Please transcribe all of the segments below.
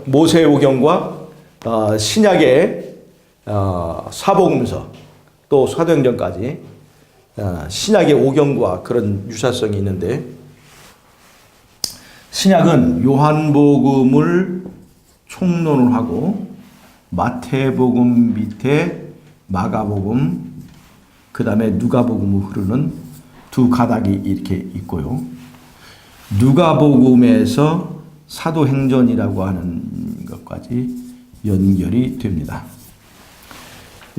모세오경과 신약의 사복음서 또 사도행전까지 신약의 오경과 그런 유사성이 있는데, 신약은 요한복음을 총론을 하고 마태복음 밑에 마가복음, 그 다음에 누가복음을 흐르는 두 가닥이 이렇게 있고요. 누가복음에서 사도행전이라고 하는 것까지 연결이 됩니다.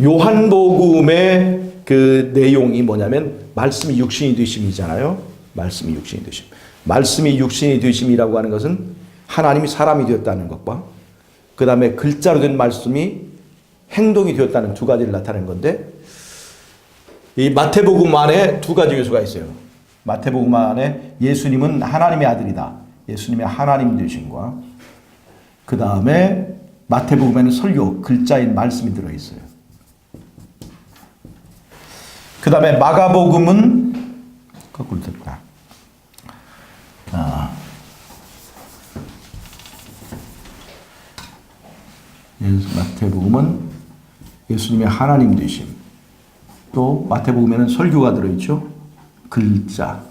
요한복음의 그 내용이 뭐냐면 말씀이 육신이 되심이잖아요. 말씀이 육신이 되심. 말씀이 육신이 되심이라고 하는 것은 하나님이 사람이 되었다는 것과 그 다음에 글자로 된 말씀이 행동이 되었다는 두 가지를 나타내는 건데, 이 마태복음 안에 두 가지 요소가 있어요. 마태복음 안에 예수님은 하나님의 아들이다, 예수님의 하나님 되심과 그 다음에 마태복음에는 설교, 글자인 말씀이 들어있어요. 그 다음에 마가복음은 거꾸로 됐구나. 마태복음은 예수님의 하나님 되심, 또 마태복음에는 설교가 들어있죠. 글자.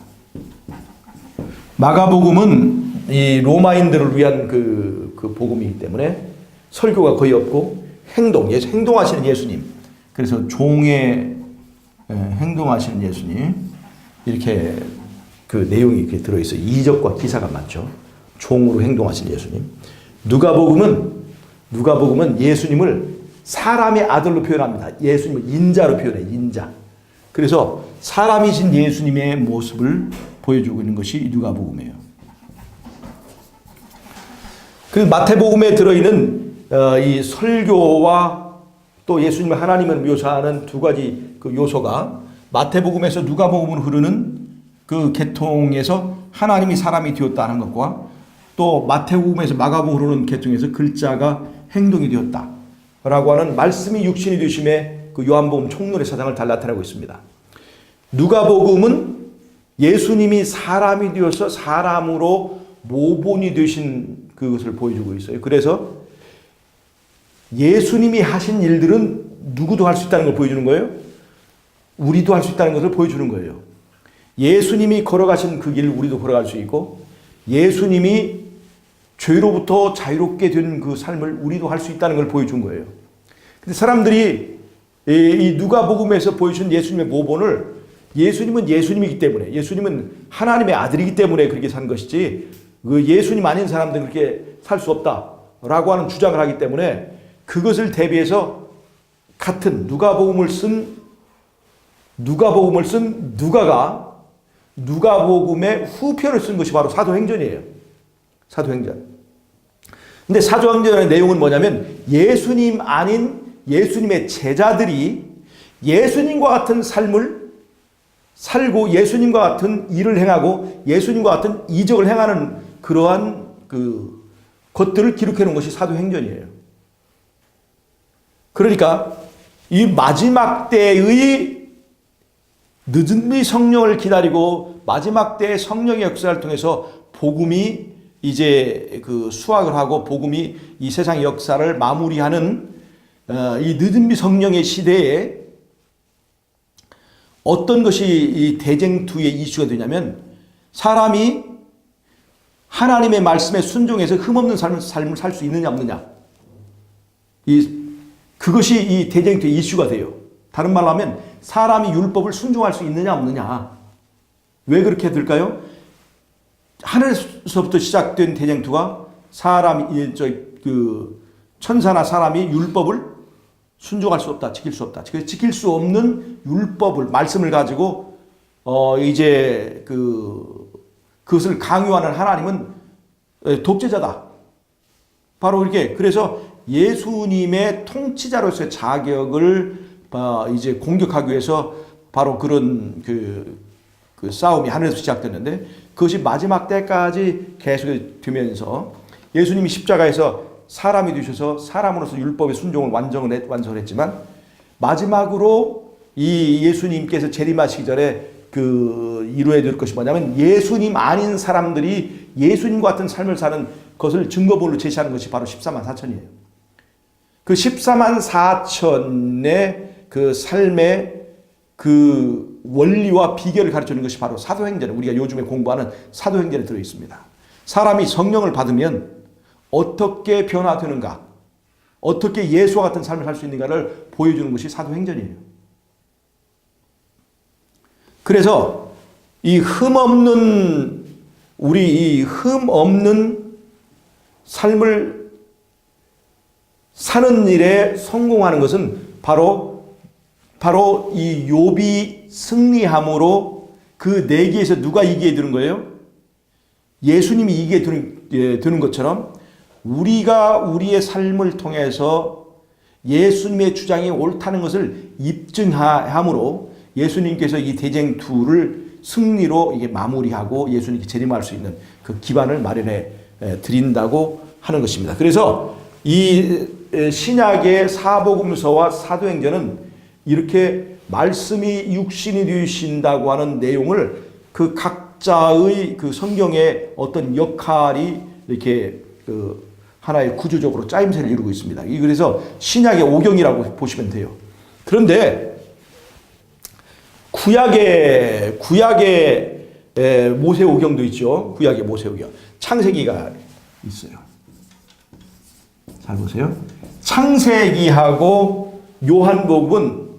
마가복음은 이 로마인들을 위한 그 복음이기 때문에 설교가 거의 없고 행동하시는 예수님. 그래서 종의 행동하시는 예수님, 이렇게 그 내용이 이렇게 들어있어요. 이적과 기사가 많죠. 종으로 행동하시는 예수님. 누가복음은 예수님을 사람의 아들로 표현합니다. 예수님을 인자로 표현해요. 인자. 그래서 사람이신 예수님의 모습을 보여주고 있는 것이 누가복음이에요. 그 마태복음에 들어있는 이 설교와 또 예수님의 하나님을 묘사하는 두 가지 그 요소가 마태복음에서 누가복음으로 흐르는 그 계통에서 하나님이 사람이 되었다는 것과 또 마태복음에서 마가복음으로 흐르는 계통에서 글자가 행동이 되었다라고 하는 말씀이 육신이 되심의 그 요한복음 총론의 사상을 잘 나타내고 있습니다. 누가복음은 예수님이 사람이 되어서 사람으로 모본이 되신 그것을 보여주고 있어요. 그래서 예수님이 하신 일들은 누구도 할 수 있다는 걸 보여주는 거예요. 우리도 할 수 있다는 것을 보여주는 거예요. 예수님이 걸어가신 그 길을 우리도 걸어갈 수 있고, 예수님이 죄로부터 자유롭게 된 그 삶을 우리도 할 수 있다는 걸 보여준 거예요. 근데 사람들이 이 누가복음에서 보여준 예수님의 모본을 예수님은 예수님이기 때문에, 예수님은 하나님의 아들이기 때문에 그렇게 산 것이지, 그 예수님 아닌 사람들은 그렇게 살 수 없다라고 하는 주장을 하기 때문에, 그것을 대비해서 같은 누가복음을 쓴 누가가 누가복음의 후편을 쓴 것이 바로 사도행전이에요. 사도행전. 근데 사도행전의 내용은 뭐냐면, 예수님 아닌 예수님의 제자들이 예수님과 같은 삶을 살고 예수님과 같은 일을 행하고 예수님과 같은 이적을 행하는 그러한 그 것들을 기록해 놓은 것이 사도행전이에요. 그러니까 이 마지막 때의 늦은미 성령을 기다리고 마지막 때의 성령의 역사를 통해서 복음이 이제 그 수확을 하고 복음이 이 세상의 역사를 마무리하는 이 늦은미 성령의 시대에 어떤 것이 이 대쟁투의 이슈가 되냐면, 사람이 하나님의 말씀에 순종해서 흠없는 삶을 살 수 있느냐 없느냐, 그것이 이 대쟁투의 이슈가 돼요. 다른 말로 하면 사람이 율법을 순종할 수 있느냐 없느냐. 왜 그렇게 될까요? 하늘에서부터 시작된 대쟁투가 천사나 사람이 율법을 순종할 수 없다, 지킬 수 없다. 그래서 지킬 수 없는 율법을, 말씀을 가지고 그것을 강요하는 하나님은 독재자다. 바로 이렇게. 그래서 예수님의 통치자로서의 자격을 이제 공격하기 위해서 바로 그런 그 싸움이 하늘에서 시작됐는데, 그것이 마지막 때까지 계속 되면서 예수님이 십자가에서 사람이 되셔서 사람으로서 율법의 순종을 완성했지만, 마지막으로 이 예수님께서 재림하시기 전에 이루어야 될 것이 뭐냐면 예수님 아닌 사람들이 예수님과 같은 삶을 사는 것을 증거본으로 제시하는 것이 바로 14만 4천이에요. 그 14만 4천의 그 삶의 그 원리와 비결을 가르치는 것이 바로 사도행전, 우리가 요즘에 공부하는 사도행전에 들어 있습니다. 사람이 성령을 받으면 어떻게 변화되는가, 어떻게 예수와 같은 삶을 살 수 있는가를 보여주는 것이 사도행전이에요. 그래서 이 흠없는 삶을 사는 일에 성공하는 것은 바로 이 욥이 승리함으로 그 내기에서 누가 이기게 되는 거예요? 예수님이 이기게 되는 것처럼 우리가 우리의 삶을 통해서 예수님의 주장이 옳다는 것을 입증함으로 예수님께서 이 대쟁투를 승리로 이게 마무리하고 예수님께 재림할 수 있는 그 기반을 마련해 드린다고 하는 것입니다. 그래서 이 신약의 사복음서와 사도행전은 이렇게 말씀이 육신이 되신다고 하는 내용을 그 각자의 그 성경의 어떤 역할이 이렇게 그 하나의 구조적으로 짜임새를 이루고 있습니다. 그래서 신약의 오경이라고 보시면 돼요. 그런데 구약의 모세오경도 있죠. 구약의 모세오경. 창세기가 있어요. 잘 보세요. 창세기하고 요한복음은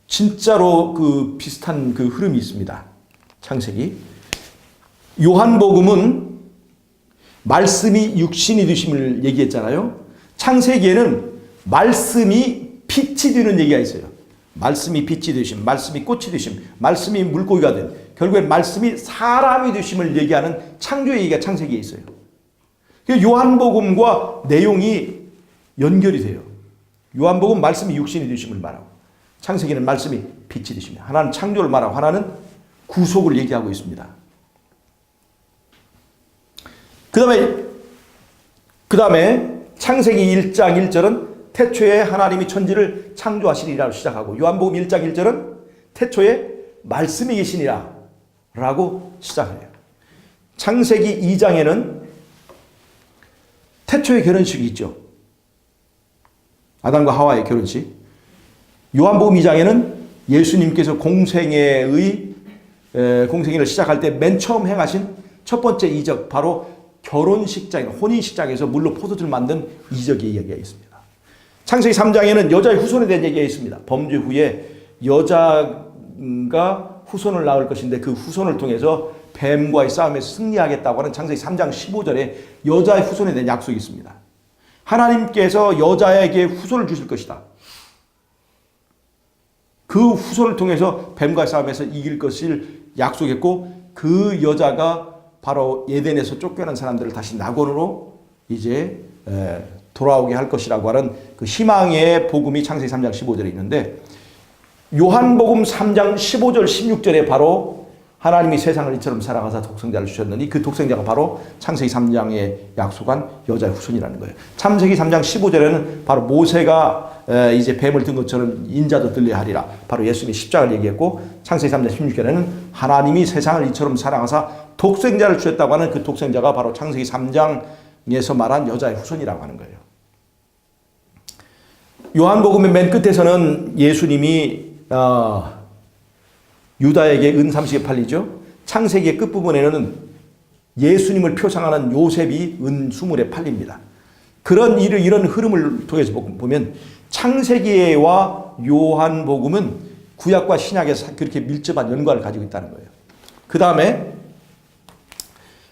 진짜로 그 비슷한 그 흐름이 있습니다. 창세기. 요한복음은 말씀이 육신이 되심을 얘기했잖아요. 창세기에는 말씀이 빛이 되는 얘기가 있어요. 말씀이 빛이 되심, 말씀이 꽃이 되심, 말씀이 물고기가 된, 결국엔 말씀이 사람이 되심을 얘기하는 창조의 얘기가 창세기에 있어요. 요한복음과 내용이 연결이 돼요. 요한복음 말씀이 육신이 되심을 말하고, 창세기는 말씀이 빛이 되심이에요. 하나는 창조를 말하고 하나는 구속을 얘기하고 있습니다. 그 다음에 창세기 1장 1절은 태초에 하나님이 천지를 창조하시리라고 시작하고, 요한복음 1장 1절은 태초에 말씀이 계시니라 라고 시작해요. 창세기 2장에는 태초의 결혼식이 있죠. 아담과 하와의 결혼식. 요한복음 2장에는 예수님께서 공생애를 시작할 때 맨 처음 행하신 첫 번째 이적, 바로 결혼식장인 혼인식장에서 물로 포도주를 만든 이적의 이야기가 있습니다. 창세기 3장에는 여자의 후손에 대한 얘기가 있습니다. 범죄 후에 여자가 후손을 낳을 것인데 그 후손을 통해서 뱀과의 싸움에서 승리하겠다고 하는 창세기 3장 15절에 여자의 후손에 대한 약속이 있습니다. 하나님께서 여자에게 후손을 주실 것이다. 그 후손을 통해서 뱀과의 싸움에서 이길 것을 약속했고, 그 여자가 바로 에덴에서 쫓겨난 사람들을 다시 낙원으로 이제 돌아오게 할 것이라고 하는 그 희망의 복음이 창세기 3장 15절에 있는데, 요한복음 3장 15절 16절에 바로 하나님이 세상을 이처럼 사랑하사 독생자를 주셨느니 그 독생자가 바로 창세기 3장에 약속한 여자의 후손이라는 거예요. 창세기 3장 15절에는 바로 모세가 이제 뱀을 든 것처럼 인자도 들려야 하리라, 바로 예수님이 십자가를 얘기했고, 창세기 3장 16절에는 하나님이 세상을 이처럼 사랑하사 독생자를 주셨다고 하는 그 독생자가 바로 창세기 3장에서 말한 여자의 후손이라고 하는 거예요. 요한복음의 맨 끝에서는 예수님이 유다에게 은30에 팔리죠. 창세기의 끝부분에는 예수님을 표상하는 요셉이 은20에 팔립니다. 이런 흐름을 통해서 보면 창세기와 요한복음은 구약과 신약에 그렇게 밀접한 연관을 가지고 있다는 거예요. 그 다음에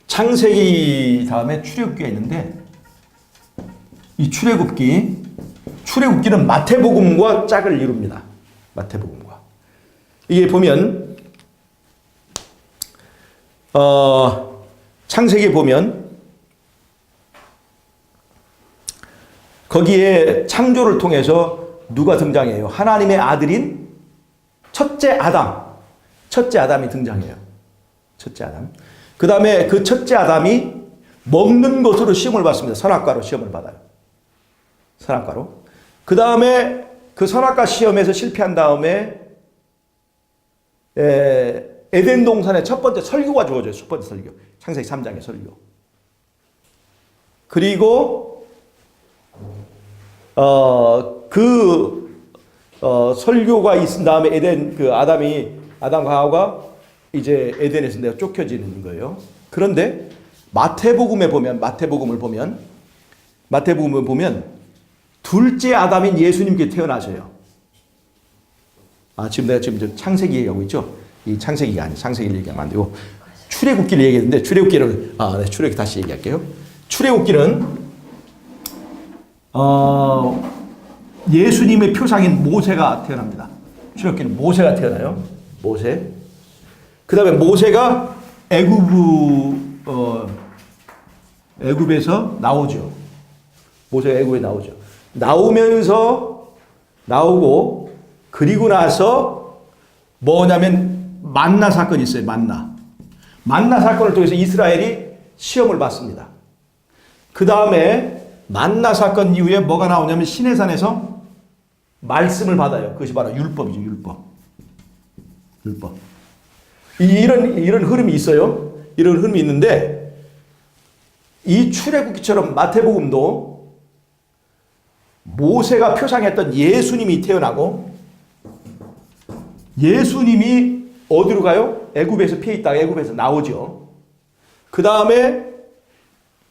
창세기 다음에 출애굽기가 있는데, 이 출애굽기는 마태복음과 짝을 이룹니다. 마태복음과. 이게 보면 창세기에 보면 거기에 창조를 통해서 누가 등장해요? 하나님의 아들인 첫째 아담이 등장해요. 첫째 아담. 그 다음에 그 첫째 아담이 먹는 것으로 시험을 받습니다. 선악과로 시험을 받아요. 선악과로. 그 다음에 그 선악과 시험에서 실패한 다음에 에덴 동산의 첫 번째 설교가 주어져요. 첫 번째 설교. 창세기 3장의 설교. 그리고 설교가 있은 다음에 아담과 하와가 이제 에덴에서 내가 쫓겨지는 거예요. 그런데 마태복음을 보면 둘째 아담인 예수님께 태어나셔요. 지금 내가 창세기 얘기하고 있죠? 이 창세기가 아니, 창세기를 얘기하면 안 되고 출애굽기를 얘기했는데 출애굽기 다시 얘기할게요. 출애굽기는 예수님의 표상인 모세가 태어납니다. 출애굽기는 모세가 태어나요. 모세. 그 다음에 모세가 애굽에서 나오죠. 모세가 애굽에 나오죠. 나오고 그리고 나서 뭐냐면 만나 사건이 있어요. 만나 사건을 통해서 이스라엘이 시험을 받습니다. 그 다음에 만나 사건 이후에 뭐가 나오냐면 시내산에서 말씀을 받아요. 그것이 바로 율법이죠. 율법. 이런 흐름이 있어요. 이런 흐름이 있는데 이 출애굽기처럼 마태복음도 모세가 표상했던 예수님이 태어나고 예수님이 어디로 가요? 애굽에서 피해 있다가 애굽에서 나오죠. 그 다음에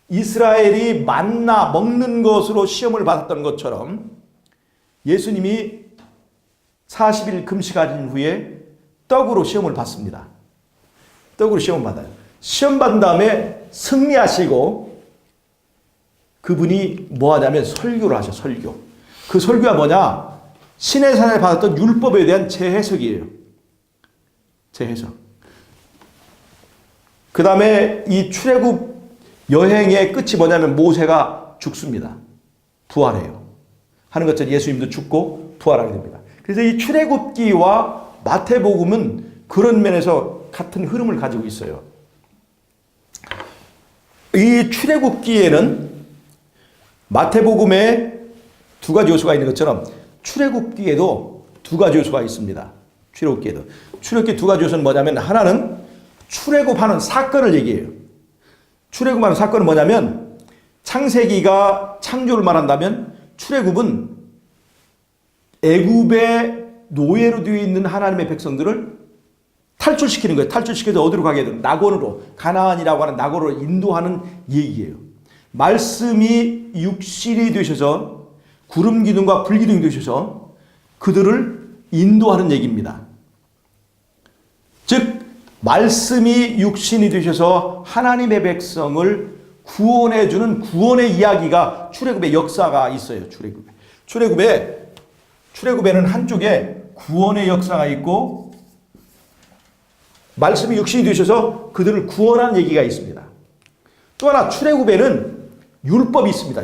이스라엘이 만나 먹는 것으로 시험을 받았던 것처럼 예수님이 40일 금식하신 후에 떡으로 시험을 받습니다. 떡으로 시험을 받아요. 시험 받은 다음에 승리하시고 그분이 뭐 하냐면 설교를 하셔. 설교. 그 설교가 뭐냐? 시내산에 받았던 율법에 대한 재해석이에요. 재해석. 그 다음에 이 출애굽 여행의 끝이 뭐냐면 모세가 죽습니다. 부활해요. 하는 것처럼 예수님도 죽고 부활하게 됩니다. 그래서 이 출애굽기와 마태복음은 그런 면에서 같은 흐름을 가지고 있어요. 이 출애굽기에는 마태복음에 두 가지 요소가 있는 것처럼 출애굽기에도 두 가지 요소가 있습니다. 출애굽기 두 가지 요소는 뭐냐면 하나는 출애굽하는 사건을 얘기해요. 출애굽하는 사건은 뭐냐면 창세기가 창조를 말한다면 출애굽은 애굽의 노예로 되어 있는 하나님의 백성들을 탈출시키는 거예요. 탈출시켜서 어디로 가게 되는 낙원으로 가나안이라고 하는 낙원으로 인도하는 얘기예요. 말씀이 육신이 되셔서 구름 기둥과 불 기둥이 되셔서 그들을 인도하는 얘기입니다. 즉 말씀이 육신이 되셔서 하나님의 백성을 구원해 주는 구원의 이야기가 출애굽의 역사가 있어요. 출애굽에는 한쪽에 구원의 역사가 있고 말씀이 육신이 되셔서 그들을 구원한 얘기가 있습니다. 또 하나 출애굽에는 율법이 있습니다.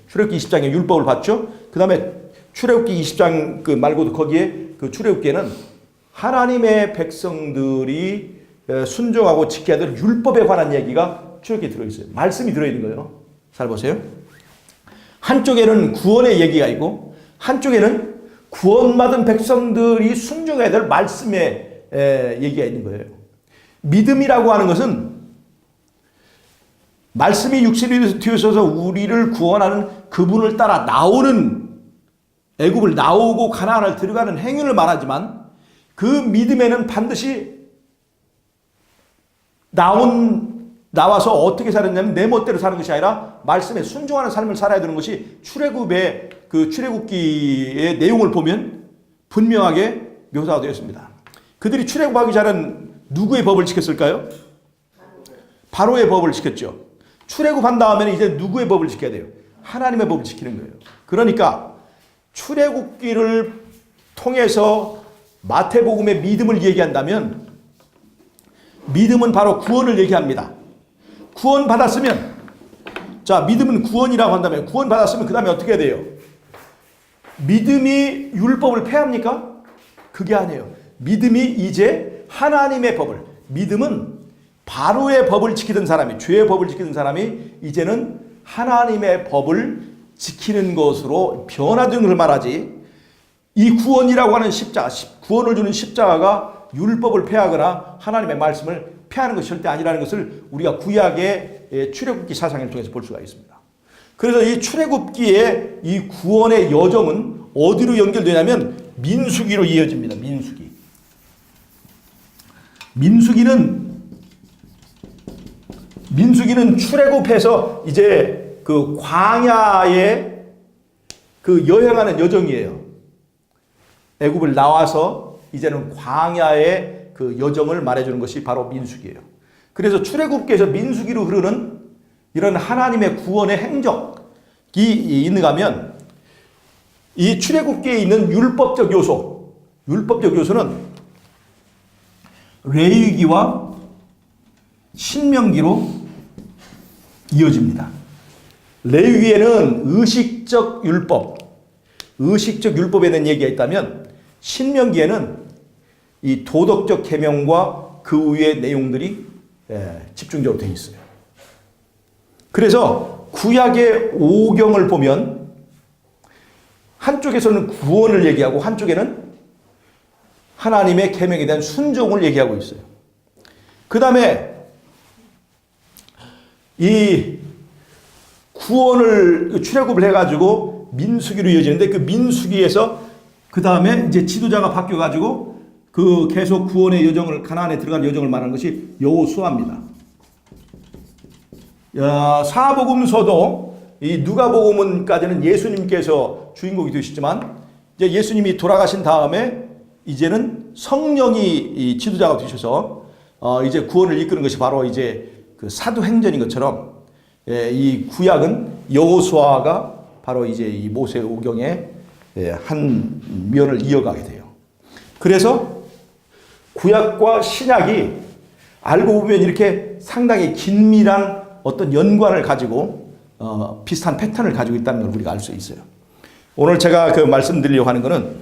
출애굽기 20장에 율법을 봤죠. 그 다음에 출애굽기 20장 말고도 거기에 그 출애굽기에는 하나님의 백성들이 순종하고 지켜야 될 율법에 관한 얘기가 출애굽기에 들어있어요. 말씀이 들어있는 거예요. 잘 보세요. 한쪽에는 구원의 얘기가 있고 한쪽에는 구원받은 백성들이 순종해야 될 말씀의 얘기가 있는 거예요. 믿음이라고 하는 것은 말씀이 육신이 되어서 우리를 구원하는 그분을 따라 나오는 애굽을 나오고 가나안을 들어가는 행위를 말하지만 그 믿음에는 반드시 나와서 어떻게 살았냐면 내 멋대로 사는 것이 아니라 말씀에 순종하는 삶을 살아야 되는 것이 출애굽의 그 출애굽기의 내용을 보면 분명하게 묘사가 되어 있습니다. 그들이 출애굽하기 전에는 누구의 법을 지켰을까요? 바로의 법을 지켰죠. 출애굽한 다음에는 이제 누구의 법을 지켜야 돼요? 하나님의 법을 지키는 거예요. 그러니까 출애굽기를 통해서 마태복음의 믿음을 얘기한다면 믿음은 바로 구원을 얘기합니다. 구원 받았으면 믿음은 구원이라고 한다면 구원 받았으면 그 다음에 어떻게 해야 돼요? 믿음이 율법을 폐합니까? 그게 아니에요. 믿음이 이제 하나님의 법을 믿음은 바로의 법을 지키던 사람이 죄의 법을 지키던 사람이 이제는 하나님의 법을 지키는 것으로 변화되는 걸 말하지 이 구원이라고 하는 십자가 구원을 주는 십자가가 율법을 폐하거나 하나님의 말씀을 폐하는 것이 절대 아니라는 것을 우리가 구약의 출애굽기 사상을 통해서 볼 수가 있습니다. 그래서 이 출애굽기의 이 구원의 여정은 어디로 연결되냐면 민수기로 이어집니다. 민수기는 출애굽해서 이제 그 광야에 그 여행하는 여정이에요. 애굽을 나와서 이제는 광야의 그 여정을 말해주는 것이 바로 민수기예요. 그래서 출애굽기에서 민수기로 흐르는 이런 하나님의 구원의 행적이 있는가 하면 이 출애굽기에 있는 율법적 요소는 레위기와 신명기로 이어집니다. 레위기에는 의식적 율법에 대한 얘기가 있다면 신명기에는 이 도덕적 계명과 그 위의 내용들이 집중적으로 되어 있어요. 그래서 구약의 오경을 보면 한쪽에서는 구원을 얘기하고 한쪽에는 하나님의 계명에 대한 순종을 얘기하고 있어요. 그 다음에 이 구원을 출애굽을 해가지고 민수기로 이어지는데 그 민수기에서 그 다음에 이제 지도자가 바뀌어가지고 그 계속 구원의 여정을 가나안에 들어갈 여정을 말하는 것이 여호수아입니다. 사복음서도 이 누가복음까지는 예수님께서 주인공이 되시지만 이제 예수님이 돌아가신 다음에 이제는 성령이 지도자가 되셔서 이제 구원을 이끄는 것이 바로 이제 그 사도행전인 것처럼 이 구약은 여호수아가 바로 이제 이 모세오경의 한 면을 이어가게 돼요. 그래서 구약과 신약이 알고 보면 이렇게 상당히 긴밀한 어떤 연관을 가지고 비슷한 패턴을 가지고 있다는 걸 우리가 알 수 있어요. 오늘 제가 그 말씀드리려고 하는 것은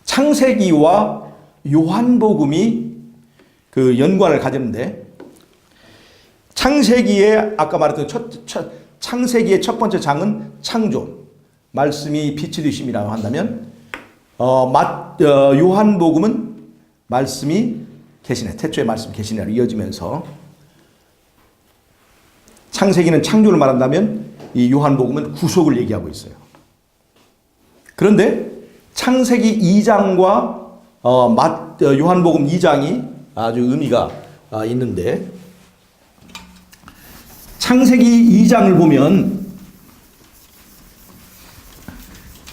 창세기와 요한복음이 그 연관을 가지는데 창세기에 아까 말했던 창세기의 첫 번째 장은 창조, 말씀이 빛이 되심이라고 한다면 요한복음은 말씀이 계시네, 태초의 말씀 계시네로 이어지면서 창세기는 창조를 말한다면 이 요한복음은 구속을 얘기하고 있어요. 그런데 창세기 2장과 요한복음 2장이 아주 의미가 있는데 창세기 2장을 보면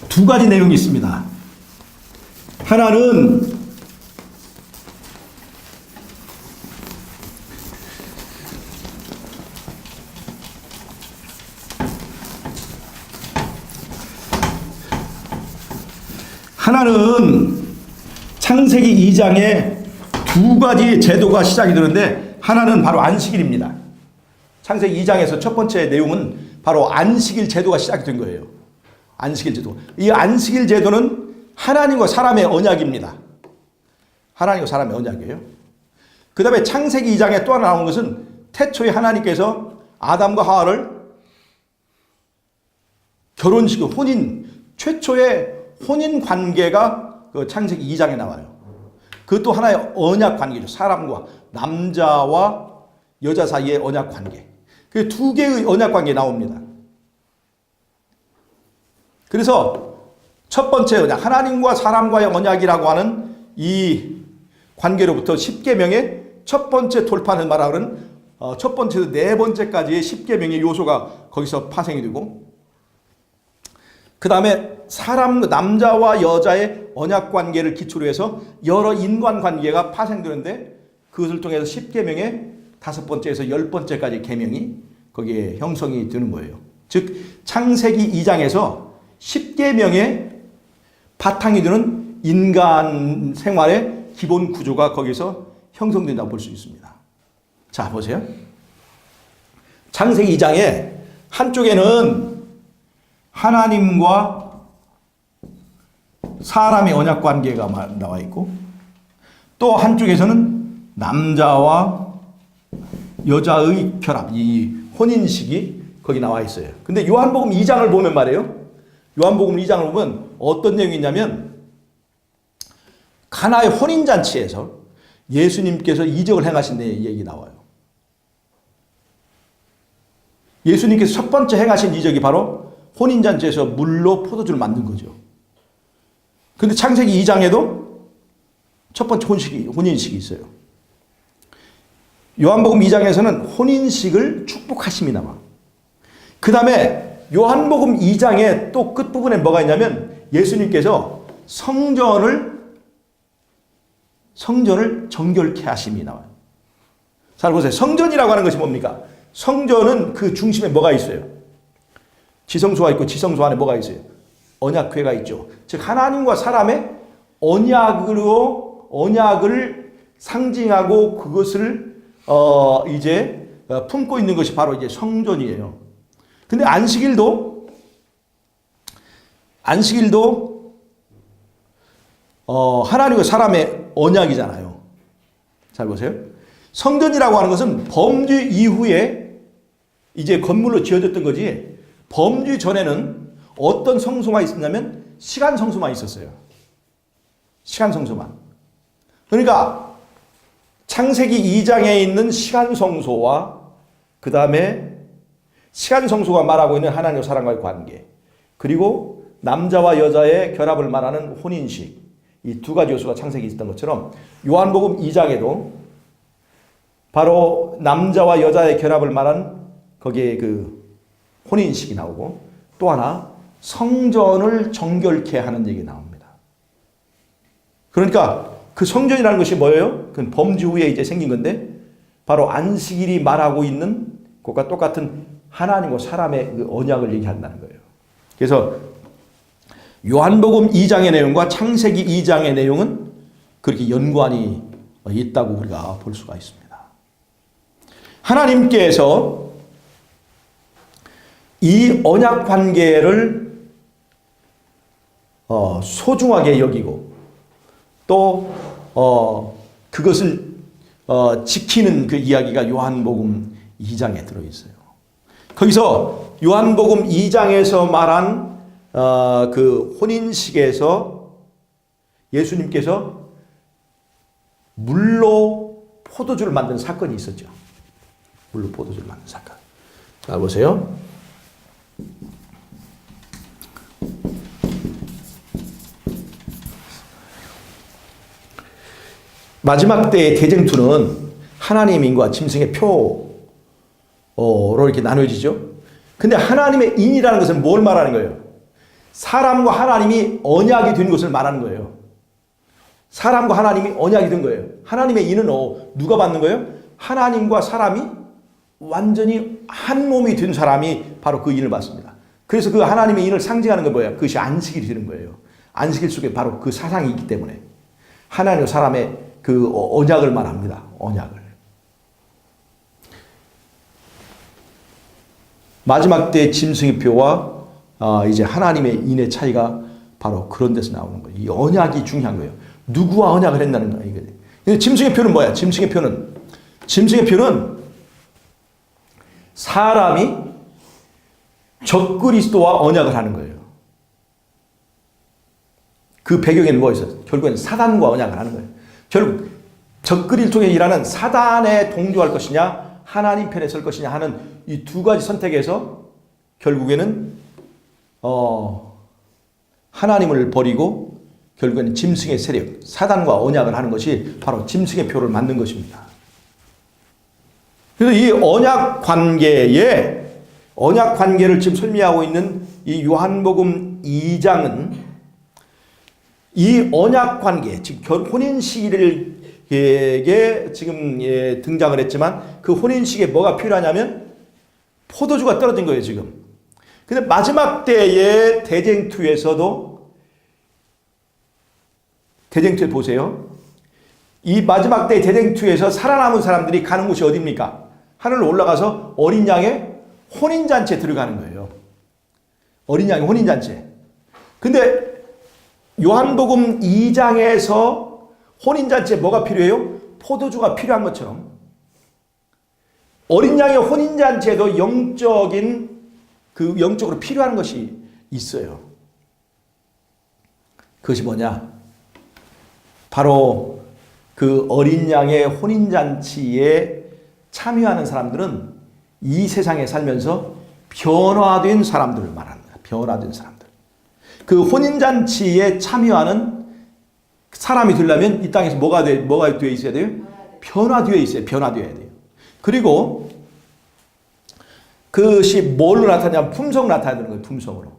두 가지 내용이 있습니다. 하나는 창세기 2장에 두 가지 제도가 시작이 되는데 하나는 바로 안식일입니다. 창세기 2장에서 첫 번째 내용은 바로 안식일 제도가 시작이 된 거예요. 안식일 제도. 이 안식일 제도는 하나님과 사람의 언약입니다. 하나님과 사람의 언약이에요. 그 다음에 창세기 2장에 또 하나 나온 것은 태초에 하나님께서 아담과 하와를 결혼시키고 최초의 혼인 관계가 그 창세기 2장에 나와요. 그것도 하나의 언약 관계죠. 사람과 남자와 여자 사이의 언약 관계. 그 두 개의 언약 관계 나옵니다. 그래서 첫 번째 언약, 하나님과 사람과의 언약이라고 하는 이 관계로부터 10계명의 첫 번째 돌파는 말하는 첫 번째에서 네 번째까지의 10계명의 요소가 거기서 파생이 되고 그 다음에 남자와 여자의 언약 관계를 기초로 해서 여러 인간 관계가 파생되는데 그것을 통해서 10계명의 다섯 번째에서 10번째까지 계명이 거기에 형성이 되는 거예요. 즉 창세기 2장에서 10계명의 바탕이 되는 인간 생활의 기본 구조가 거기서 형성된다고 볼 수 있습니다. 자, 보세요. 창세기 2장에 한쪽에는 하나님과 사람의 언약 관계가 나와 있고 또 한쪽에서는 남자와 여자의 결합, 이 혼인식이 거기 나와 있어요. 근데 요한복음 2장을 보면 말이에요. 요한복음 2장을 보면 어떤 내용이 있냐면 가나의 혼인잔치에서 예수님께서 이적을 행하신 얘기 나와요. 예수님께서 첫 번째 행하신 이적이 바로 혼인잔치에서 물로 포도주를 만든 거죠. 근데 창세기 2장에도 첫 번째 혼인식이 있어요. 요한복음 2장에서는 혼인식을 축복하심이 나와. 그 다음에 요한복음 2장의 또 끝부분에 뭐가 있냐면 예수님께서 성전을 정결케 하심이 나와요. 잘 보세요. 성전이라고 하는 것이 뭡니까? 성전은 그 중심에 뭐가 있어요? 지성소가 있고 지성소 안에 뭐가 있어요? 언약궤가 있죠. 즉 하나님과 사람의 언약을 상징하고 그것을 이제 품고 있는 것이 바로 이제 성전이에요. 근데 안식일도 하나님과 사람의 언약이잖아요. 잘 보세요. 성전이라고 하는 것은 범죄 이후에 이제 건물로 지어졌던 거지, 범죄 전에는 어떤 성소가 있었냐면 시간 성소만 있었어요. 시간 성소만. 그러니까 창세기 2장에 있는 시간 성소와 그 다음에 시간 성소가 말하고 있는 하나님과 사람과의 관계, 그리고 남자와 여자의 결합을 말하는 혼인식, 이 두 가지 요소가 창세기에 있었던 것처럼 요한복음 2장에도 바로 남자와 여자의 결합을 말한 거기에 그 혼인식이 나오고, 또 하나 성전을 정결케 하는 얘기 나옵니다. 그러니까 그 성전이라는 것이 뭐예요? 그건 범죄 후에 이제 생긴 건데 바로 안식일이 말하고 있는 그것과 똑같은 하나님과 사람의 그 언약을 얘기한다는 거예요. 그래서 요한복음 2장의 내용과 창세기 2장의 내용은 그렇게 연관이 있다고 우리가 볼 수가 있습니다. 하나님께서 이 언약 관계를 소중하게 여기고 또 그것을 지키는 그 이야기가 요한복음 2장에 들어있어요. 거기서 요한복음 2장에서 말한 그 혼인식에서 예수님께서 물로 포도주를 만든 사건이 있었죠. 물로 포도주를 만든 사건. 자, 보세요. 마지막 때의 대쟁투는 하나님인과 짐승의 표로 이렇게 나눠지죠. 근데 하나님의 인이라는 것은 뭘 말하는 거예요? 사람과 하나님이 언약이 된 것을 말하는 거예요. 사람과 하나님이 언약이 된 거예요. 하나님의 인은 누가 받는 거예요? 하나님과 사람이 완전히 한 몸이 된 사람이 바로 그 인을 받습니다. 그래서 그 하나님의 인을 상징하는 건 뭐예요? 그것이 안식일이 되는 거예요. 안식일 속에 바로 그 사상이 있기 때문에 하나님과 사람의 그 언약을 말합니다. 언약을. 마지막 때 짐승의 표와 이제 하나님의 인의 차이가 바로 그런 데서 나오는 거예요. 이 언약이 중요한 거예요. 누구와 언약을 했다는 거예요. 근데 짐승의 표는 뭐야? 짐승의 표는 사람이 적그리스도와 언약을 하는 거예요. 그 배경에는 뭐가 있어요? 결국엔 사단과 언약을 하는 거예요. 결국 적그리스도 통해 일하는 사단에 동조할 것이냐 하나님 편에 설 것이냐 하는 이 두 가지 선택에서 결국에는 하나님을 버리고 결국에는 짐승의 세력, 사단과 언약을 하는 것이 바로 짐승의 표를 만든 것입니다. 그래서 이 언약 관계를 지금 설명하고 있는 이 요한복음 2장은 이 언약 관계, 즉 혼인식에 지금 등장을 했지만 그 혼인식에 뭐가 필요하냐면 포도주가 떨어진 거예요, 지금. 근데 마지막 때의 대쟁투에서도 대쟁투에 보세요. 이 마지막 때의 대쟁투에서 살아남은 사람들이 가는 곳이 어디입니까? 하늘로 올라가서 어린 양의 혼인잔치에 들어가는 거예요. 어린 양의 혼인잔치에. 근데 요한복음 2장에서 혼인잔치에 뭐가 필요해요? 포도주가 필요한 것처럼 어린 양의 혼인잔치에도 영적으로 필요한 것이 있어요. 그것이 뭐냐? 바로 그 어린 양의 혼인잔치에 참여하는 사람들은 이 세상에 살면서 변화된 사람들을 말합니다. 변화된 사람들. 그 혼인잔치에 참여하는 사람이 되려면 이 땅에서 뭐가 되어 있어야 돼요? 변화되어 있어요. 변화되어야 돼요. 그리고 그것이 뭘로 나타나냐면 품성으로 나타나는 거예요. 품성으로.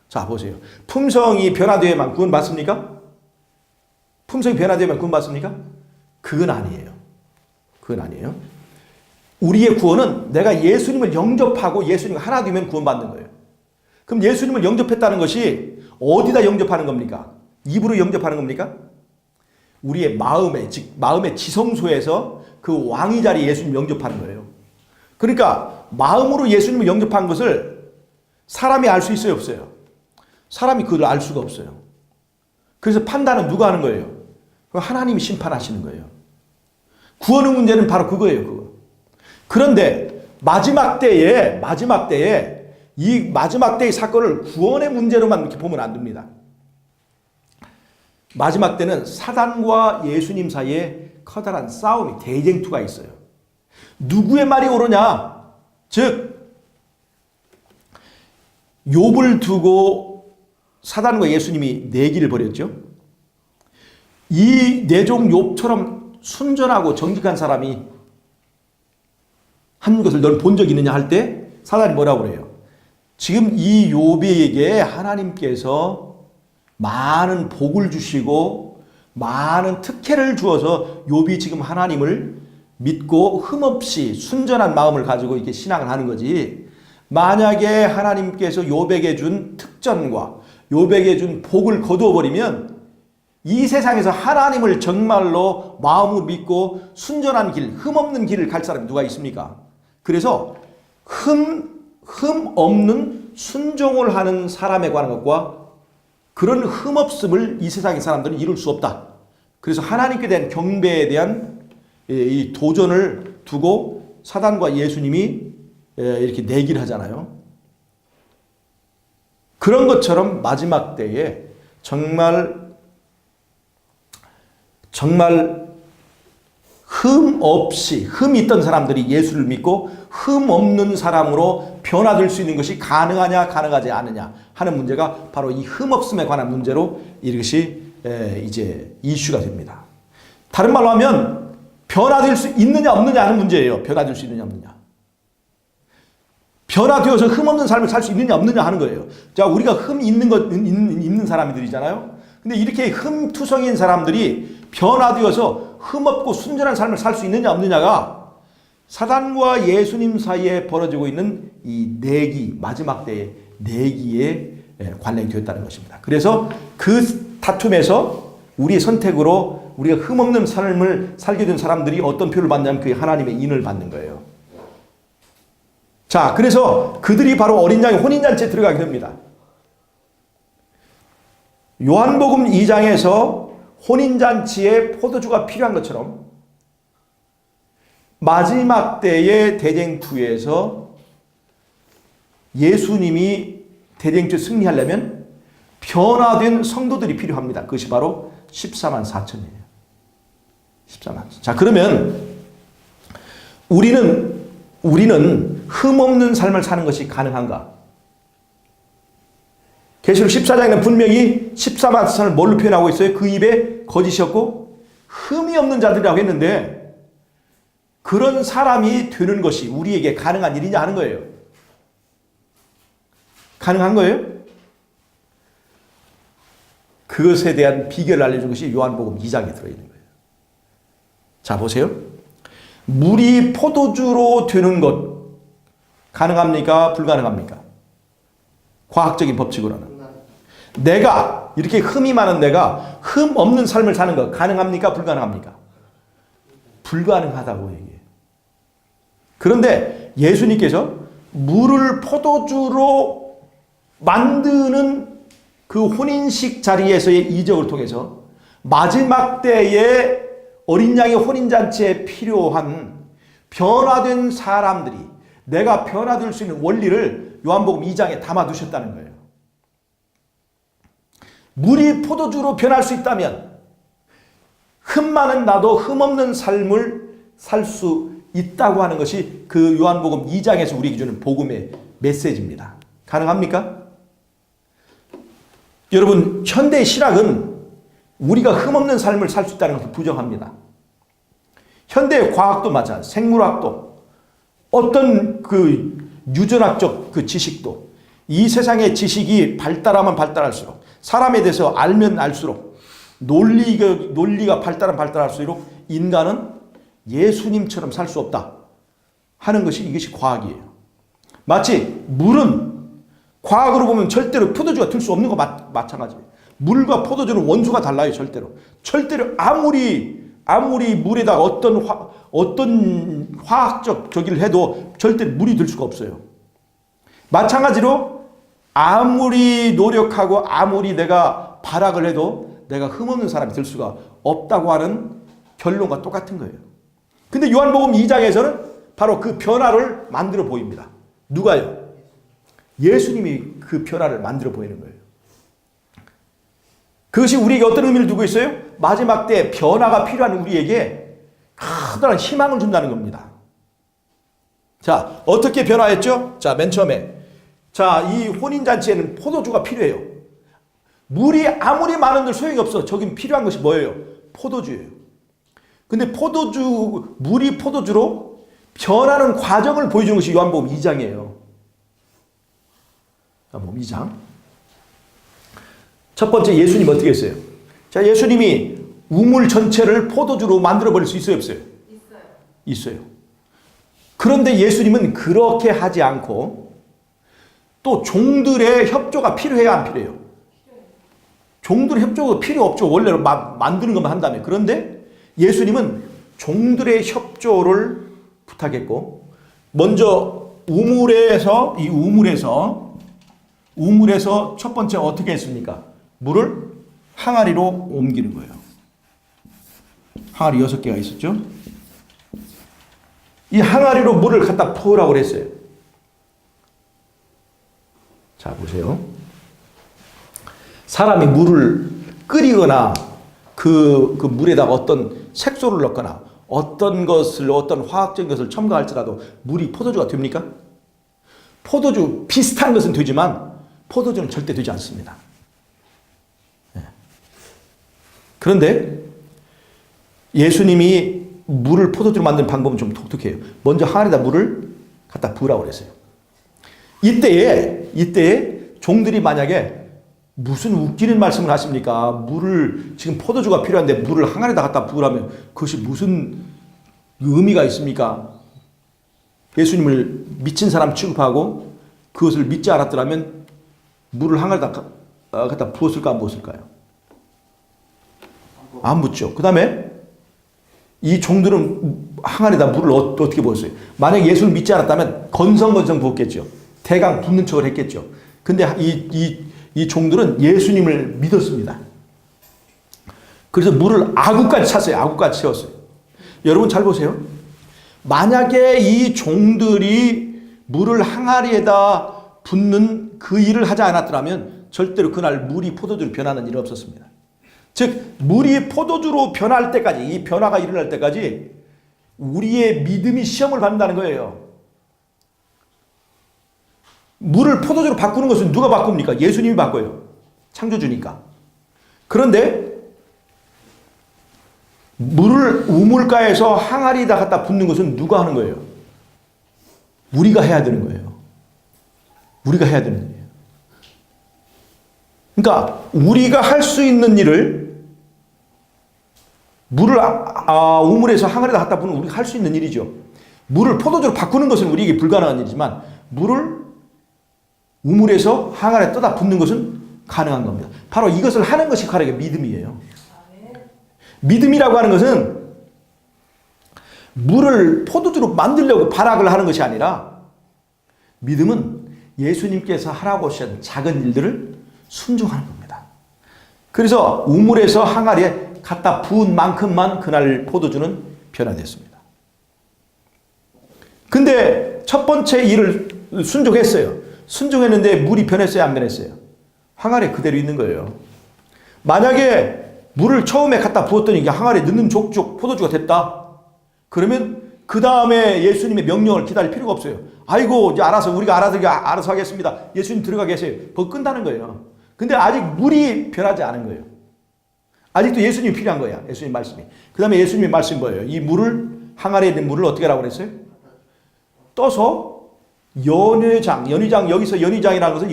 자, 보세요. 품성이 변화되어야만 구원 받습니까? 품성이 변화되어야만 구원 받습니까? 그건 아니에요. 그건 아니에요. 우리의 구원은 내가 예수님을 영접하고 예수님과 하나 되면 구원받는 거예요. 그럼 예수님을 영접했다는 것이 어디다 영접하는 겁니까? 입으로 영접하는 겁니까? 우리의 마음에, 즉 마음의 지성소에서 그 왕의 자리에 예수님 영접하는 거예요. 그러니까 마음으로 예수님을 영접한 것을 사람이 알 수 있어요, 없어요? 사람이 그걸 알 수가 없어요. 그래서 판단은 누가 하는 거예요? 하나님이 심판하시는 거예요. 구원의 문제는 바로 그거예요, 그거. 그런데 마지막 때의 사건을 구원의 문제로만 이렇게 보면 안 됩니다. 마지막 때는 사단과 예수님 사이에 커다란 싸움이, 대쟁투가 있어요. 누구의 말이 옳으냐? 즉 욥을 두고 사단과 예수님이 내기를 벌였죠. 이 내종 욥처럼 순전하고 정직한 사람이 한 것을 넌 본 적 있느냐 할 때 사단이 뭐라고 그래요? 지금 이 욥에게 하나님께서 많은 복을 주시고 많은 특혜를 주어서 욥이 지금 하나님을 믿고 흠없이 순전한 마음을 가지고 이렇게 신앙을 하는 거지. 만약에 하나님께서 욥에게 준 특전과 욥에게 준 복을 거두어 버리면 이 세상에서 하나님을 정말로 마음으로 믿고 순전한 길, 흠없는 길을 갈 사람이 누가 있습니까? 그래서 흠 없는 순종을 하는 사람에 관한 것과 그런 흠없음을 이 세상의 사람들은 이룰 수 없다. 그래서 하나님께 대한 경배에 대한 이 도전을 두고 사단과 예수님이 이렇게 내기를 하잖아요. 그런 것처럼 마지막 때에 정말 흠 있던 사람들이 예수를 믿고 흠 없는 사람으로 변화될 수 있는 것이 가능하냐 가능하지 않느냐 하는 문제가 바로 이 흠 없음에 관한 문제로 이것이 이제 이슈가 됩니다. 다른 말로 하면 변화될 수 있느냐 없느냐 하는 문제예요. 변화될 수 있느냐 없느냐. 변화되어서 흠 없는 삶을 살 수 있느냐 없느냐 하는 거예요. 자, 우리가 흠 있는 사람들이잖아요. 근데 이렇게 흠투성인 사람들이 변화되어서 흠없고 순전한 삶을 살 수 있느냐 없느냐가 사단과 예수님 사이에 벌어지고 있는 이 내기, 마지막 때의 내기에 관련이 되었다는 것입니다. 그래서 그 다툼에서 우리의 선택으로 우리가 흠없는 삶을 살게 된 사람들이 어떤 표를 받냐면 그 하나님의 인을 받는 거예요. 자, 그래서 그들이 바로 어린 양의 혼인잔치에 들어가게 됩니다. 요한복음 2장에서 혼인잔치에 포도주가 필요한 것처럼 마지막 때의 대쟁투에서 예수님이 대쟁투에 승리하려면 변화된 성도들이 필요합니다. 그것이 바로 14만 4천이에요. 14만. 자, 그러면 우리는 흠없는 삶을 사는 것이 가능한가? 계시록 14장에는 분명히 14만 4천을 뭘로 표현하고 있어요? 그 입에 거짓이었고 흠이 없는 자들이라고 했는데 그런 사람이 되는 것이 우리에게 가능한 일이냐 하는 거예요. 가능한 거예요? 그것에 대한 비결을 알려준 것이 요한복음 2장에 들어있는 거예요. 자, 보세요. 물이 포도주로 되는 것 가능합니까? 불가능합니까? 과학적인 법칙으로는. 내가 이렇게 흠이 많은 내가 흠 없는 삶을 사는 것 가능합니까? 불가능합니까? 불가능하다고 얘기해요. 그런데 예수님께서 물을 포도주로 만드는 그 혼인식 자리에서의 이적을 통해서 마지막 때에 어린 양의 혼인잔치에 필요한 변화된 사람들이 내가 변화될 수 있는 원리를 요한복음 2장에 담아두셨다는 거예요. 물이 포도주로 변할 수 있다면 흠 많은 나도 흠 없는 삶을 살 수 있다고 하는 것이 그 요한복음 2장에서 우리에게 주는 복음의 메시지입니다. 가능합니까? 여러분, 현대 신학은 우리가 흠 없는 삶을 살 수 있다는 것을 부정합니다. 현대 과학도 마찬가지입니다. 생물학도 어떤 그 유전학적 그 지식도 이 세상의 지식이 발달하면 발달할수록 사람에 대해서 알면 알수록 논리가 발달하면 발달할수록 인간은 예수님처럼 살 수 없다 하는 것이 이것이 과학이에요. 마치 물은 과학으로 보면 절대로 포도주가 들 수 없는 거 마찬가지예요. 물과 포도주는 원소가 달라요. 절대로 아무리 물에다가 어떤 화학적 저기를 해도 절대 물이 들 수가 없어요. 마찬가지로 아무리 노력하고 아무리 내가 발악을 해도 내가 흠없는 사람이 될 수가 없다고 하는 결론과 똑같은 거예요. 근데 요한복음 2장에서는 바로 그 변화를 만들어 보입니다. 누가요? 예수님이 그 변화를 만들어 보이는 거예요. 그것이 우리에게 어떤 의미를 두고 있어요? 마지막 때 변화가 필요한 우리에게 커다란 희망을 준다는 겁니다. 자, 어떻게 변화했죠? 자, 맨 처음에. 자, 이 혼인잔치에는 포도주가 필요해요. 물이 아무리 많은들 소용이 없어. 저긴 필요한 것이 뭐예요? 포도주예요. 근데 물이 포도주로 변하는 과정을 보여주는 것이 요한복음 2장이에요. 요한복음 2장. 첫 번째, 예수님 어떻게 했어요? 자, 예수님이 우물 전체를 포도주로 만들어버릴 수 있어요, 없어요? 있어요. 그런데 예수님은 그렇게 하지 않고 또 종들의 협조가 필요해야 안 필요해요? 종들의 협조가 필요 없죠. 원래는 만드는 것만 한다면. 그런데 예수님은 종들의 협조를 부탁했고, 먼저 우물에서 첫 번째 어떻게 했습니까? 물을 항아리로 옮기는 거예요. 항아리 6개가 있었죠. 이 항아리로 물을 갖다 부으라고 그랬어요. 자, 보세요. 사람이 물을 끓이거나 그 물에다가 어떤 색소를 넣거나 어떤 화학적인 것을 첨가할지라도 물이 포도주가 됩니까? 포도주 비슷한 것은 되지만 포도주는 절대 되지 않습니다. 그런데 예수님이 물을 포도주로 만드는 방법은 좀 독특해요. 먼저 항아리에다 물을 갖다 부으라고 그랬어요. 이때에 종들이 만약에 무슨 웃기는 말씀을 하십니까? 물을 지금 포도주가 필요한데 물을 항아리에다 갖다 부으라면 그것이 무슨 의미가 있습니까? 예수님을 미친 사람 취급하고 그것을 믿지 않았더라면 물을 항아리에다 갖다 부었을까 안 부었을까요? 안 묻죠. 그 다음에 이 종들은 항아리에다 물을 어떻게 부었어요? 만약 예수를 믿지 않았다면 건성건성 부었겠죠. 대강 붓는 척을 했겠죠. 근데 이 종들은 예수님을 믿었습니다. 그래서 물을 아구까지 찼어요. 아구까지 채웠어요. 여러분 잘 보세요. 만약에 이 종들이 물을 항아리에다 붓는 그 일을 하지 않았더라면 절대로 그날 물이 포도주로 변하는 일은 없었습니다. 즉 물이 포도주로 변할 때까지, 이 변화가 일어날 때까지 우리의 믿음이 시험을 받는다는 거예요. 물을 포도주로 바꾸는 것은 누가 바꿉니까? 예수님이 바꿔요. 창조주니까. 그런데 물을 우물가에서 항아리에다 갖다 붓는 것은 누가 하는 거예요? 우리가 해야 되는 거예요. 우리가 해야 되는 거예요. 그러니까 우리가 할 수 있는 일을 물을 우물에서 항아리에다 갖다 붓는 우리가 할 수 있는 일이죠. 물을 포도주로 바꾸는 것은 우리에게 불가능한 일이지만 물을 우물에서 항아리에 떠다 붓는 것은 가능한 겁니다. 바로 이것을 하는 것이 바로 믿음이에요. 믿음이라고 하는 것은 물을 포도주로 만들려고 발악을 하는 것이 아니라 믿음은 예수님께서 하라고 하신 작은 일들을 순종하는 겁니다. 그래서 우물에서 항아리에 갖다 부은 만큼만 그날 포도주는 변화됐습니다. 근데 첫 번째 일을 순종했어요. 순종했는데 물이 변했어요, 안 변했어요? 항아리에 그대로 있는 거예요. 만약에 물을 처음에 갖다 부었더니 이게 항아리에 넣는 족족 포도주가 됐다. 그러면 그 다음에 예수님의 명령을 기다릴 필요가 없어요. 아이고 이제 우리가 알아서 하겠습니다. 예수님 들어가 계세요. 그거 끝나는 거예요. 근데 아직 물이 변하지 않은 거예요. 아직도 예수님이 필요한 거야. 예수님 말씀이. 그 다음에 예수님의 말씀이 뭐예요? 이 물을, 항아리에 있는 물을 어떻게 하라고 그랬어요? 떠서 연회장, 여기서 연회장이라는 것은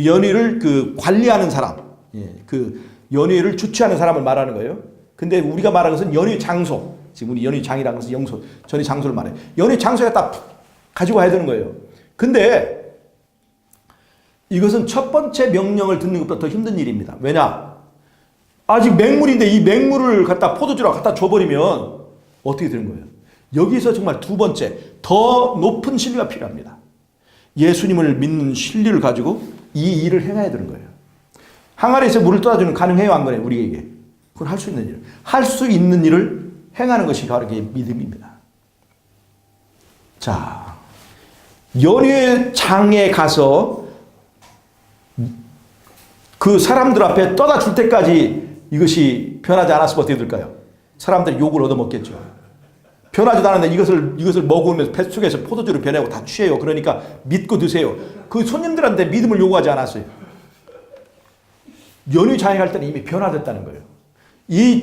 연회를 관리하는 사람, 그 연회를 주최하는 사람을 말하는 거예요. 근데 우리가 말하는 것은 연회 장소, 지금 우리 연회 장이라는 것은 전의 장소를 말해요. 연회 장소에 다 가지고 와야 되는 거예요. 근데 이것은 첫 번째 명령을 듣는 것보다 더 힘든 일입니다. 왜냐? 아직 맹물인데 이 맹물을 포도주로 갖다 줘버리면 어떻게 되는 거예요? 여기서 정말 두 번째, 더 높은 신뢰가 필요합니다. 예수님을 믿는 신뢰를 가지고 이 일을 행해야 되는 거예요. 항아리에서 물을 떠다주는 가능해요, 안 그래요? 우리에게. 그건 할 수 있는 일. 할 수 있는 일을 행하는 것이 바로 믿음입니다. 자, 연회장에 가서 그 사람들 앞에 떠다 줄 때까지 이것이 변하지 않았으면 어떻게 될까요? 사람들이 욕을 얻어먹겠죠. 변하지도 않았는데 이것을 먹으면서 뱃속에서 포도주를 변하고 다 취해요. 그러니까 믿고 드세요. 그 손님들한테 믿음을 요구하지 않았어요. 연회장에 갈 때는 이미 변화됐다는 거예요.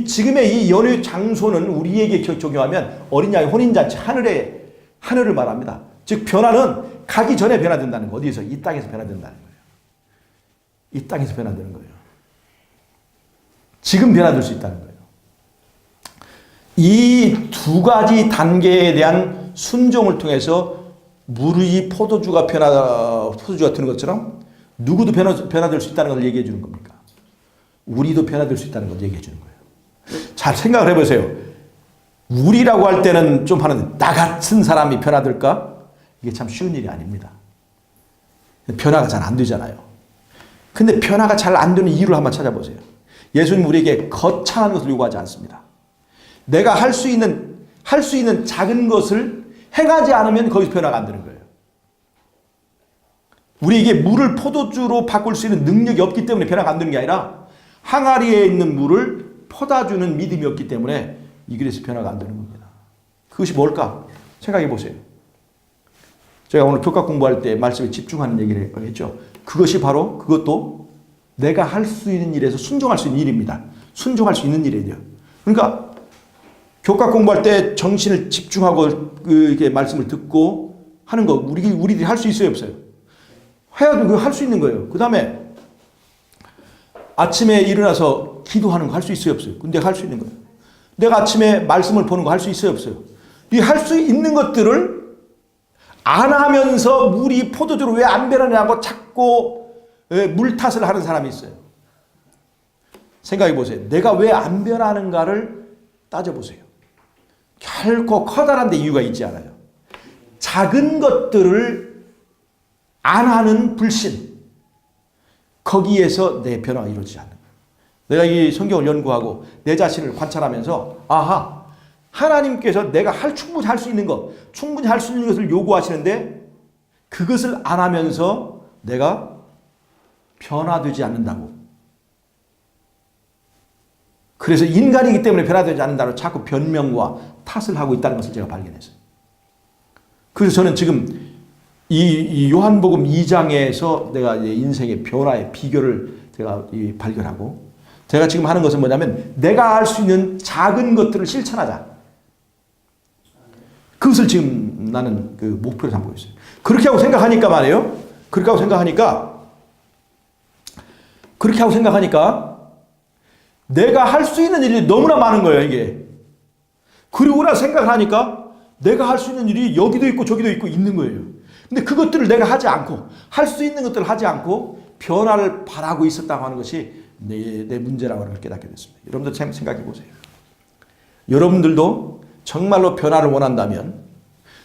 지금의 이 연회 장소는 우리에게 적용하면 어린 양의 혼인잔치, 하늘을 말합니다. 즉, 변화는 가기 전에 변화된다는 거. 어디에서? 이 땅에서 변화된다는 거예요. 이 땅에서 변화되는 거예요. 지금 변화될 수 있다는 거예요. 이 두 가지 단계에 대한 순종을 통해서 물이 포도주가 되는 것처럼 누구도 변화될 수 있다는 것을 얘기해 주는 겁니까? 우리도 변화될 수 있다는 걸 얘기해 주는 거예요. 잘 생각을 해보세요. 우리라고 할 때는 좀 하는데 나 같은 사람이 변화될까? 이게 참 쉬운 일이 아닙니다. 변화가 잘 안 되잖아요. 근데 변화가 잘 안 되는 이유를 한번 찾아보세요. 예수님 우리에게 거창한 것을 요구하지 않습니다. 내가 할 수 있는 작은 것을 행하지 않으면 거기서 변화가 안 되는 거예요. 우리에게 물을 포도주로 바꿀 수 있는 능력이 없기 때문에 변화가 안 되는 게 아니라 항아리에 있는 물을 퍼다주는 믿음이 없기 때문에 이 길에서 변화가 안 되는 겁니다. 그것이 뭘까? 생각해 보세요. 제가 오늘 교과 공부할 때 말씀에 집중하는 얘기를 했죠. 그것이 바로 그것도 내가 할 수 있는 일에서 순종할 수 있는 일입니다. 순종할 수 있는 일이에요. 그러니까 교과 공부할 때 정신을 집중하고 이렇게 말씀을 듣고 하는 거 우리들이 할 수 있어요, 없어요? 해야 되고 할 수 있는 거예요. 그 다음에 아침에 일어나서 기도하는 거 할 수 있어요, 없어요? 근데 할 수 있는 거예요. 내가 아침에 말씀을 보는 거 할 수 있어요, 없어요? 이 할 수 있는 것들을 안 하면서 물이 포도주로 왜 안 변하냐고 자꾸 물 탓을 하는 사람이 있어요. 생각해 보세요. 내가 왜 안 변하는가를 따져보세요. 결코 커다란 데 이유가 있지 않아요. 작은 것들을 안 하는 불신, 거기에서 내 변화가 이루어지지 않는 거예요. 내가 이 성경을 연구하고 내 자신을 관찰하면서 아하, 하나님께서 내가 충분히 할 수 있는 것, 충분히 할 수 있는 것을 요구하시는데 그것을 안 하면서 내가 변화되지 않는다고. 그래서 인간이기 때문에 변화되지 않는다고 자꾸 변명과 탓을 하고 있다는 것을 제가 발견했어요. 그래서 저는 지금 이 요한복음 2장에서 내가 인생의 변화의 비결을 제가 발견하고 제가 지금 하는 것은 뭐냐면 내가 할 수 있는 작은 것들을 실천하자. 그것을 지금 나는 그 목표로 삼고 있어요. 그렇게 하고 생각하니까 말이에요. 그렇게 하고 생각하니까 내가 할 수 있는 일이 너무나 많은 거예요, 이게. 그리고 나 생각하니까 내가 할 수 있는 일이 여기도 있고 저기도 있고 있는 거예요. 근데 그것들을 내가 하지 않고 할 수 있는 것들을 하지 않고 변화를 바라고 있었다고 하는 것이 내 문제라고 하는 걸 깨닫게 됐습니다. 여러분들 생각해 보세요. 여러분들도 정말로 변화를 원한다면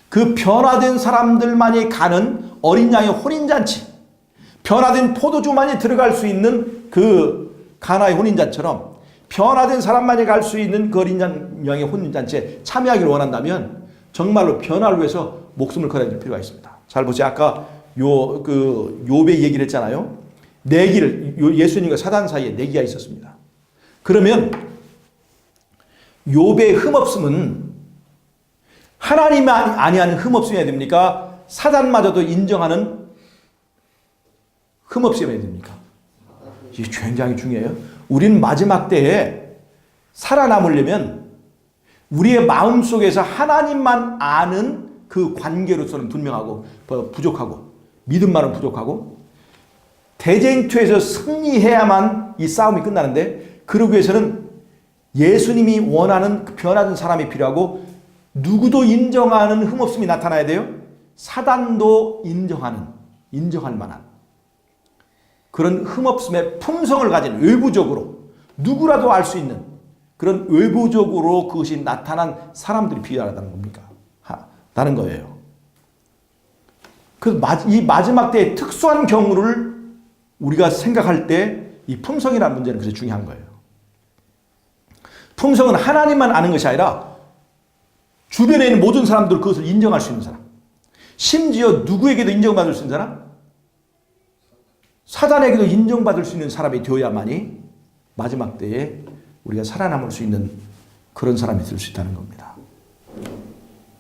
그 변화된 사람들만이 가는 어린 양의 혼인잔치, 변화된 포도주만이 들어갈 수 있는 그 가나의 혼인잔치처럼 변화된 사람만이 갈 수 있는 그 어린 양의 혼인잔치에 참여하기를 원한다면 정말로 변화를 위해서 목숨을 걸어야 될 필요가 있습니다. 잘 보세요. 아까 욥의 얘기를 했잖아요. 내기를 예수님과 사단 사이에 내기가 있었습니다. 그러면 욥의 흠없음은 하나님이 아니하는 흠없음이어야 됩니까? 사단마저도 인정하는 흠없음이어야 됩니까? 이게 굉장히 중요해요. 우리는 마지막 때에 살아남으려면 우리의 마음속에서 하나님만 아는 그 관계로서는 분명하고 부족하고 믿음만은 부족하고 대쟁투에서 승리해야만 이 싸움이 끝나는데, 그러기 위해서는 예수님이 원하는 변화된 사람이 필요하고 누구도 인정하는 흠없음이 나타나야 돼요. 사단도 인정할 만한 그런 흠없음의 품성을 가진, 외부적으로 누구라도 알 수 있는 그런 외부적으로 그것이 나타난 사람들이 필요하다는 겁니까? 다는 거예요. 이 마지막 때의 특수한 경우를 우리가 생각할 때 이 품성이라는 문제는 그래서 중요한 거예요. 품성은 하나님만 아는 것이 아니라 주변에 있는 모든 사람들 그것을 인정할 수 있는 사람, 심지어 누구에게도 인정받을 수 있는 사람, 사단에게도 인정받을 수 있는 사람이 되어야만이 마지막 때에 우리가 살아남을 수 있는 그런 사람이 될 수 있다는 겁니다.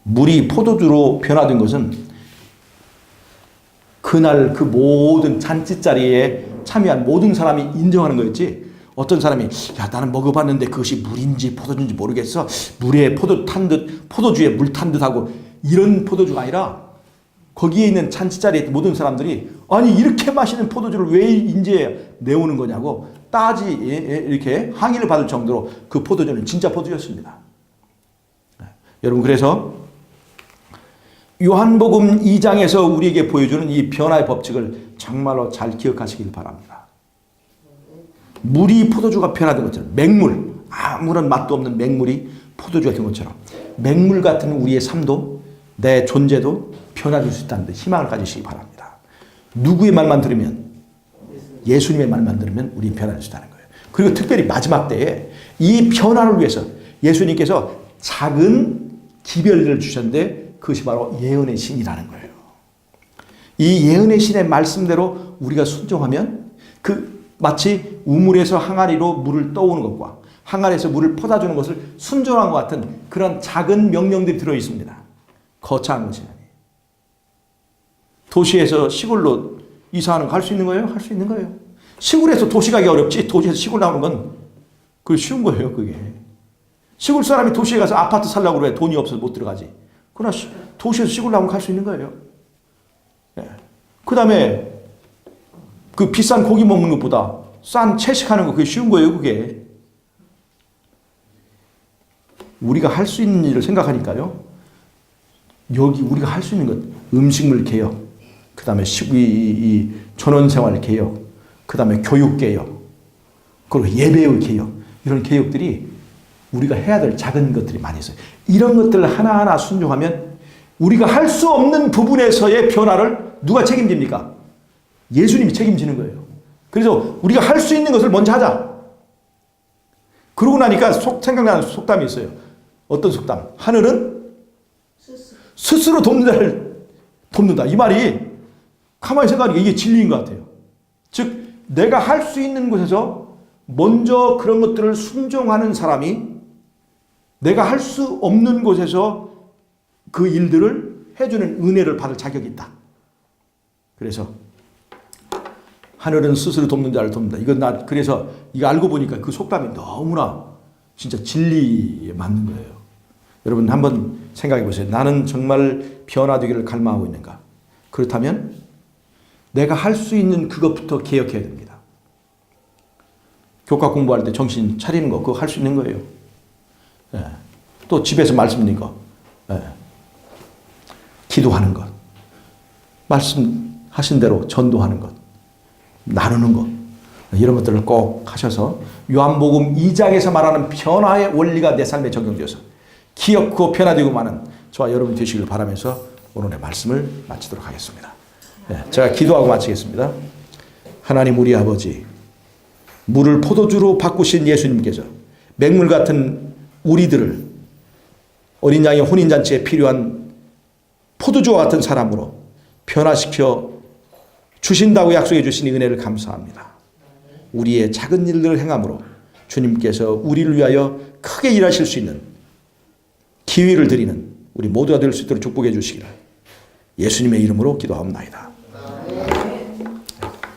물이 포도주로 변화된 것은 그날 그 모든 잔치자리에 참여한 모든 사람이 인정하는 거였지, 어떤 사람이 야 나는 먹어봤는데 그것이 물인지 포도주인지 모르겠어, 물에 포도 탄 듯, 포도주에 물 탄 듯하고, 이런 포도주가 아니라 거기에 있는 잔치자리에 모든 사람들이 아니 이렇게 맛있는 포도주를 왜 이제 내오는 거냐고 이렇게 항의를 받을 정도로 그 포도주는 진짜 포도주였습니다. 여러분, 그래서 요한복음 2장에서 우리에게 보여주는 이 변화의 법칙을 정말로 잘 기억하시길 바랍니다. 물이 포도주가 변화된 것처럼, 맹물, 아무런 맛도 없는 맹물이 포도주가 된 것처럼 맹물 같은 우리의 삶도, 내 존재도 변화될 수 있다는 데 희망을 가지시기 바랍니다. 누구의 말만 들으면, 예수님의 말만 들으면 우리 변화될 수 있다는 거예요. 그리고 특별히 마지막 때에 이 변화를 위해서 예수님께서 작은 기별들을 주셨는데 그것이 바로 예언의 신이라는 거예요. 이 예언의 신의 말씀대로 우리가 순종하면 마치 우물에서 항아리로 물을 떠오는 것과 항아리에서 물을 퍼다 주는 것을 순종한 것 같은 그런 작은 명령들이 들어 있습니다. 거창한 것이 아니에요. 도시에서 시골로 이사하는 거 할 수 있는 거예요? 할 수 있는 거예요. 시골에서 도시 가기 어렵지, 도시에서 시골 나오는 건 그게 쉬운 거예요. 그게 시골 사람이 도시에 가서 아파트 살려고 그래 돈이 없어서 못 들어가지. 그러나 도시에서 시골 나오면 갈 수 있는 거예요. 네. 그 다음에 그 비싼 고기 먹는 것보다 싼 채식하는 거, 그게 쉬운 거예요. 그게 우리가 할 수 있는 일을 생각하니까요, 여기 우리가 할 수 있는 것, 음식물 개혁, 그 다음에 이 전원생활 개혁, 그 다음에 교육 개혁, 그리고 예배의 개혁, 이런 개혁들이 우리가 해야 될 작은 것들이 많이 있어요. 이런 것들을 하나하나 순종하면 우리가 할 수 없는 부분에서의 변화를 누가 책임집니까? 예수님이 책임지는 거예요. 그래서 우리가 할 수 있는 것을 먼저 하자. 그러고 나니까 생각나는 속담이 있어요. 어떤 속담? 하늘은 스스로 돕는 자를 돕는다. 이 말이 가만히 생각하니까 이게 진리인 것 같아요. 즉 내가 할 수 있는 곳에서 먼저 그런 것들을 순종하는 사람이 내가 할 수 없는 곳에서 그 일들을 해주는 은혜를 받을 자격이 있다. 그래서 하늘은 스스로 돕는 자를 돕는다. 그래서 이거 알고 보니까 그 속담이 너무나 진짜 진리에 맞는 거예요. 여러분 한번 생각해 보세요. 나는 정말 변화되기를 갈망하고 있는가? 그렇다면 내가 할 수 있는 그것부터 개혁해야 됩니다. 교과 공부할 때 정신 차리는 거, 그거 할 수 있는 거예요. 예. 또 집에서 말씀 읽는 거, 예. 기도하는 것, 말씀하신 대로 전도하는 것, 나누는 것, 이런 것들을 꼭 하셔서 요한복음 2장에서 말하는 변화의 원리가 내 삶에 적용되어서 기억하고 변화되고 마는 저와 여러분 되시길 바라면서 오늘의 말씀을 마치도록 하겠습니다. 네, 제가 기도하고 마치겠습니다. 하나님 우리 아버지, 물을 포도주로 바꾸신 예수님께서 맹물 같은 우리들을 어린 양의 혼인잔치에 필요한 포도주와 같은 사람으로 변화시켜 주신다고 약속해 주신 은혜를 감사합니다. 우리의 작은 일들을 행함으로 주님께서 우리를 위하여 크게 일하실 수 있는 기회를 드리는 우리 모두가 될 수 있도록 축복해 주시기를 예수님의 이름으로 기도하옵나이다.